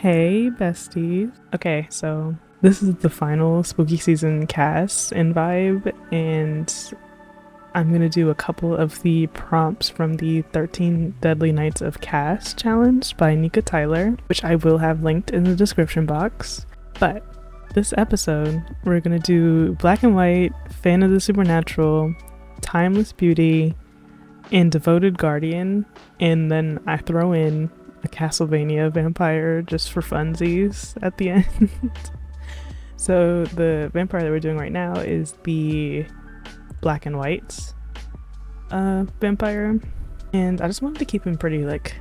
Hey, besties. Okay, so this is the final spooky season CAS and vibe, and I'm gonna do a couple of the prompts from the 13 Deadly Nights of CAS challenge by Nika Tyler, which I will have linked in the description box. But this episode, we're gonna do Black and White, Fan of the Supernatural, Timeless Beauty, and Devoted Guardian, and then I throw in a Castlevania vampire just for funsies at the end. So the vampire that we're doing right now is the Black and White vampire, and I just wanted to keep him pretty like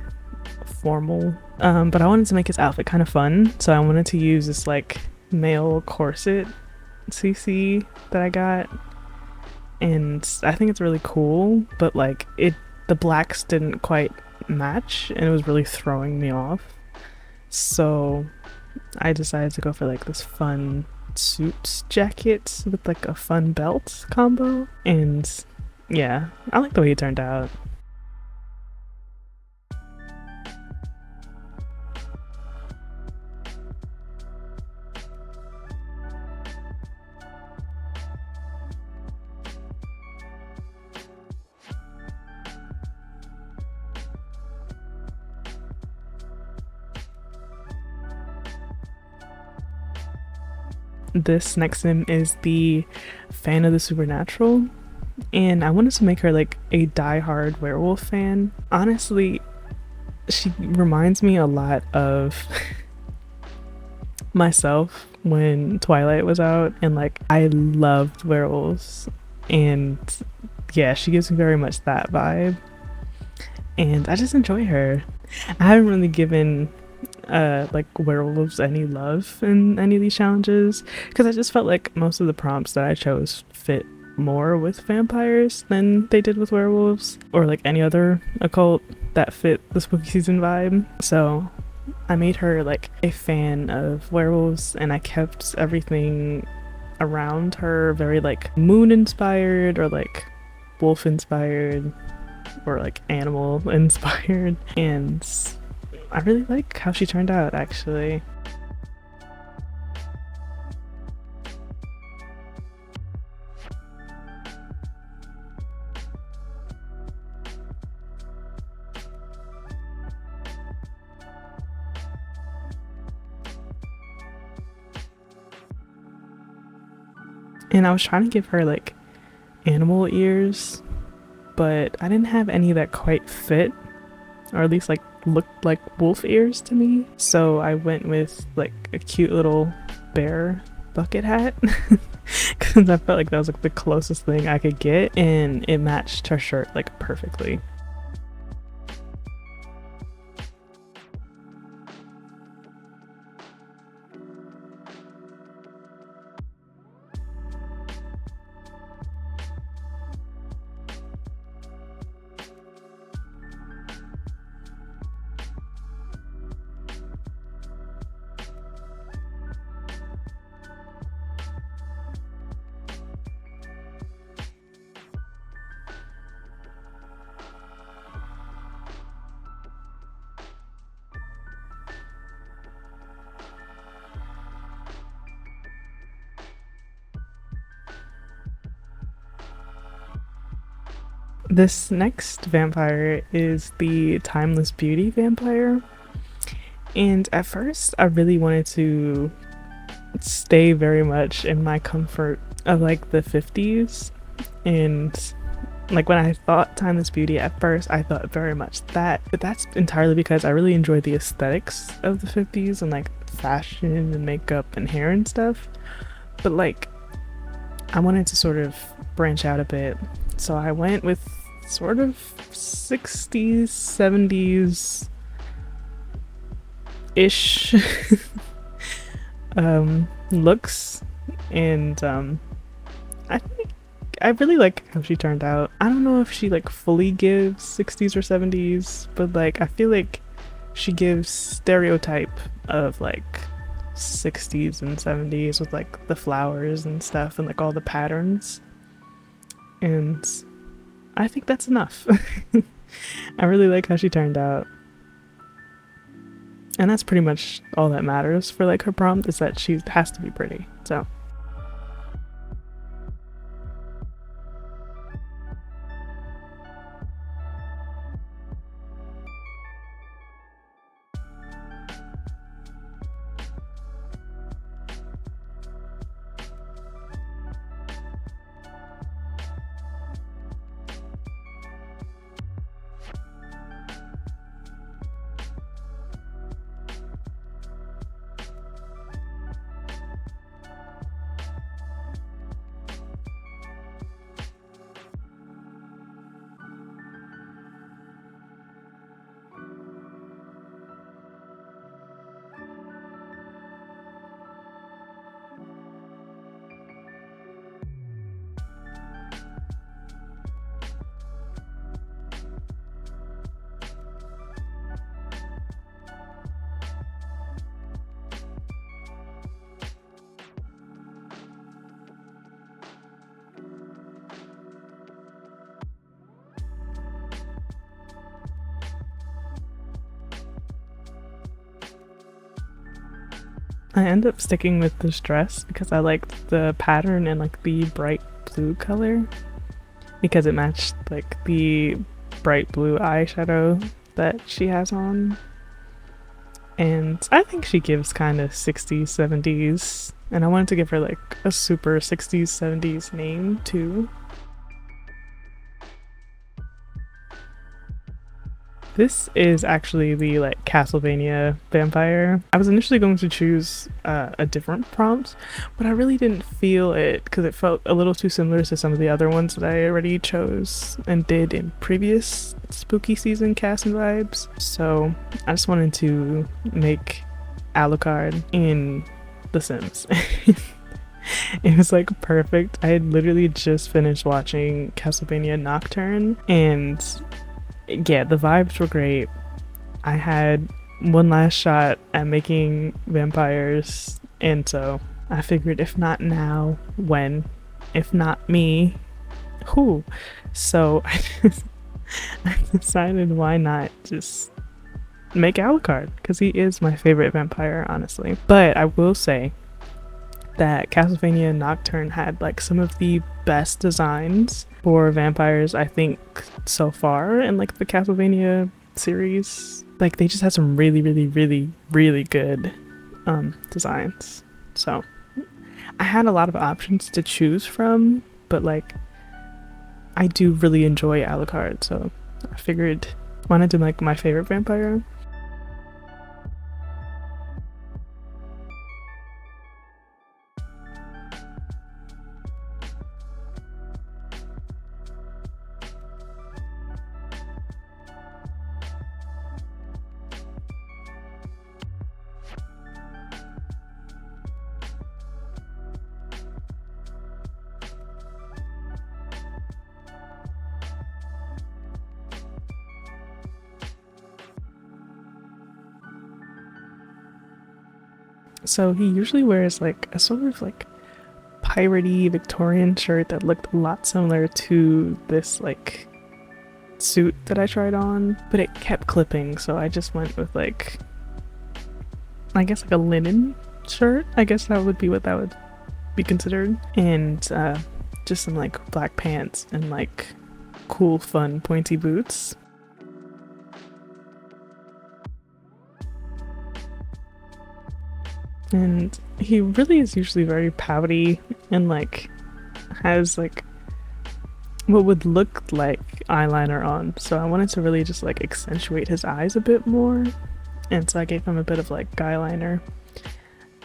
formal, but I wanted to make his outfit kind of fun, so I wanted to use this like male corset CC that I got, and I think it's really cool, but like the blacks didn't quite match and it was really throwing me off. So I decided to go for like this fun suit jacket with like a fun belt combo, and yeah, I like the way he turned out. This next sim is the Fan of the Supernatural, and I wanted to make her like a die-hard werewolf fan. Honestly, she reminds me a lot of myself when Twilight was out, and like I loved werewolves, and yeah, she gives me very much that vibe, and I just enjoy her. I haven't really given like werewolves any love in any of these challenges because I just felt like most of the prompts that I chose fit more with vampires than they did with werewolves or like any other occult that fit the spooky season vibe. So I made her like a fan of werewolves, and I kept everything around her very like moon inspired or like wolf inspired or like animal inspired, and I really like how she turned out, actually. And I was trying to give her like animal ears, but I didn't have any that quite fit, or at least like looked like wolf ears to me. So I went with like a cute little bear bucket hat because I felt like that was like the closest thing I could get, and it matched her shirt like perfectly. This next vampire is the Timeless Beauty vampire. And at first, I really wanted to stay very much in my comfort of like the 50s. And like when I thought Timeless Beauty at first, I thought very much that. But that's entirely because I really enjoy the aesthetics of the 50s and like fashion and makeup and hair and stuff. But like, I wanted to sort of branch out a bit. So I went with sort of 60s, 70s ish looks, and I think I really like how she turned out. I don't know if she like fully gives 60s or 70s, but like I feel like she gives stereotype of like 60s and 70s with like the flowers and stuff and like all the patterns, and I think that's enough. I really like how she turned out. And that's pretty much all that matters for like her prompt, is that she has to be pretty. So I end up sticking with this dress because I liked the pattern and like the bright blue color, because it matched like the bright blue eyeshadow that she has on. And I think she gives kind of 60s, 70s, and I wanted to give her like a super 60s, 70s name too. This is actually the like Castlevania vampire. I was initially going to choose a different prompt, but I really didn't feel it because it felt a little too similar to some of the other ones that I already chose and did in previous spooky season cast and vibes. So I just wanted to make Alucard in The Sims. It was like perfect. I had literally just finished watching Castlevania Nocturne, and yeah, the vibes were great. I had one last shot at making vampires, and so I figured if not now, when? If not me, who? So I decided why not just make Alucard, because he is my favorite vampire, honestly. But I will say that Castlevania Nocturne had like some of the best designs for vampires I think so far in like the Castlevania series. Like they just had some really good designs. So I had a lot of options to choose from, but like I do really enjoy Alucard, so I figured why not do like my favorite vampire. So he usually wears like a sort of like piratey Victorian shirt that looked a lot similar to this like suit that I tried on, but it kept clipping, so I just went with like, I guess like a linen shirt. I guess that would be what that would be considered. And just some like black pants and like cool fun pointy boots. And he really is usually very pouty and like has like what would look like eyeliner on, so I wanted to really just like accentuate his eyes a bit more, and so I gave him a bit of like eyeliner,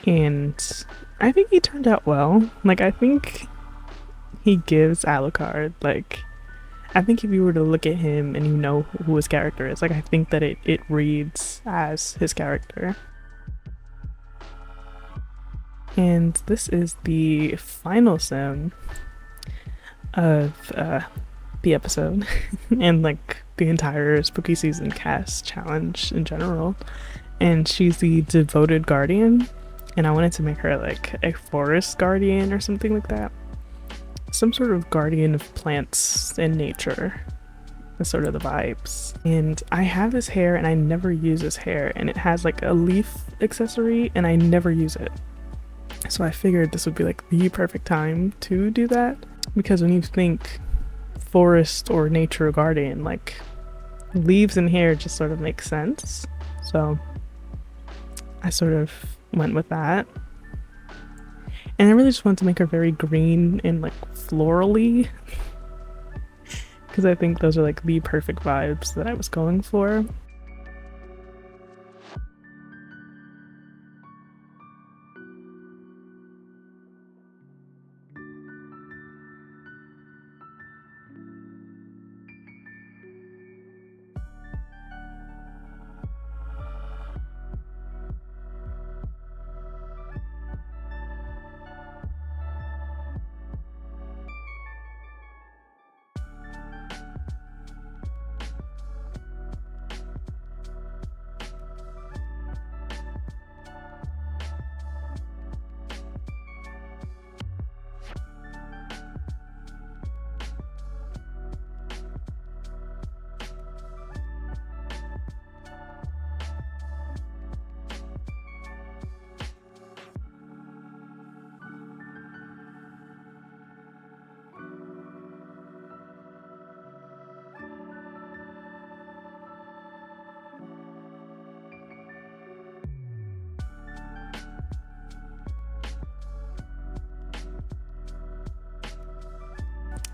and I think he turned out well. Like I think he gives Alucard, like I think if you were to look at him and you know who his character is, like I think that it reads as his character. And this is the final sim of the episode and like the entire spooky season cast challenge in general. And she's the devoted guardian, and I wanted to make her like a forest guardian or something like that. Some sort of guardian of plants and nature. That's sort of the vibes. And I have this hair and I never use this hair, and it has like a leaf accessory and I never use it. So I figured this would be like the perfect time to do that, because when you think forest or nature garden, like leaves and hair just sort of make sense. So I sort of went with that. And I really just wanted to make her very green and like florally, because I think those are like the perfect vibes that I was going for.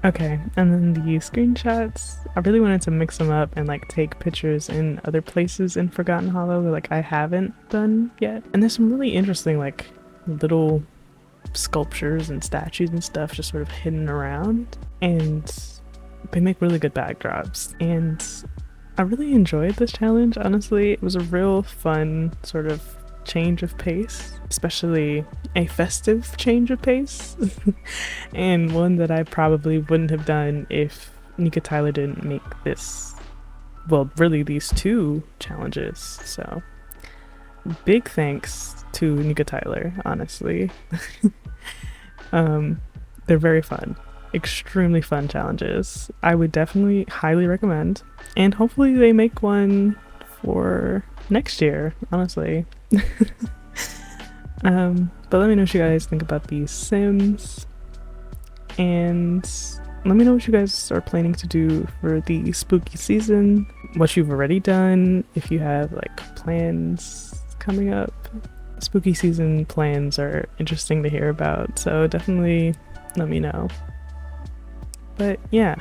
Okay, and then the screenshots, I really wanted to mix them up and like take pictures in other places in Forgotten Hollow that like I haven't done yet. And there's some really interesting like little sculptures and statues and stuff just sort of hidden around, and they make really good backdrops. And I really enjoyed this challenge, honestly. It was a real fun sort of change of pace, especially a festive change of pace, and one that I probably wouldn't have done if Nika Tyler didn't make this, well, really these two challenges. So big thanks to Nika Tyler, honestly. They're very fun, extremely fun challenges. I would definitely highly recommend, and hopefully they make one for next year, honestly. But let me know what you guys think about these Sims, and let me know what you guys are planning to do for the spooky season, what you've already done, if you have like plans coming up. Spooky season plans are interesting to hear about, so definitely let me know. But yeah.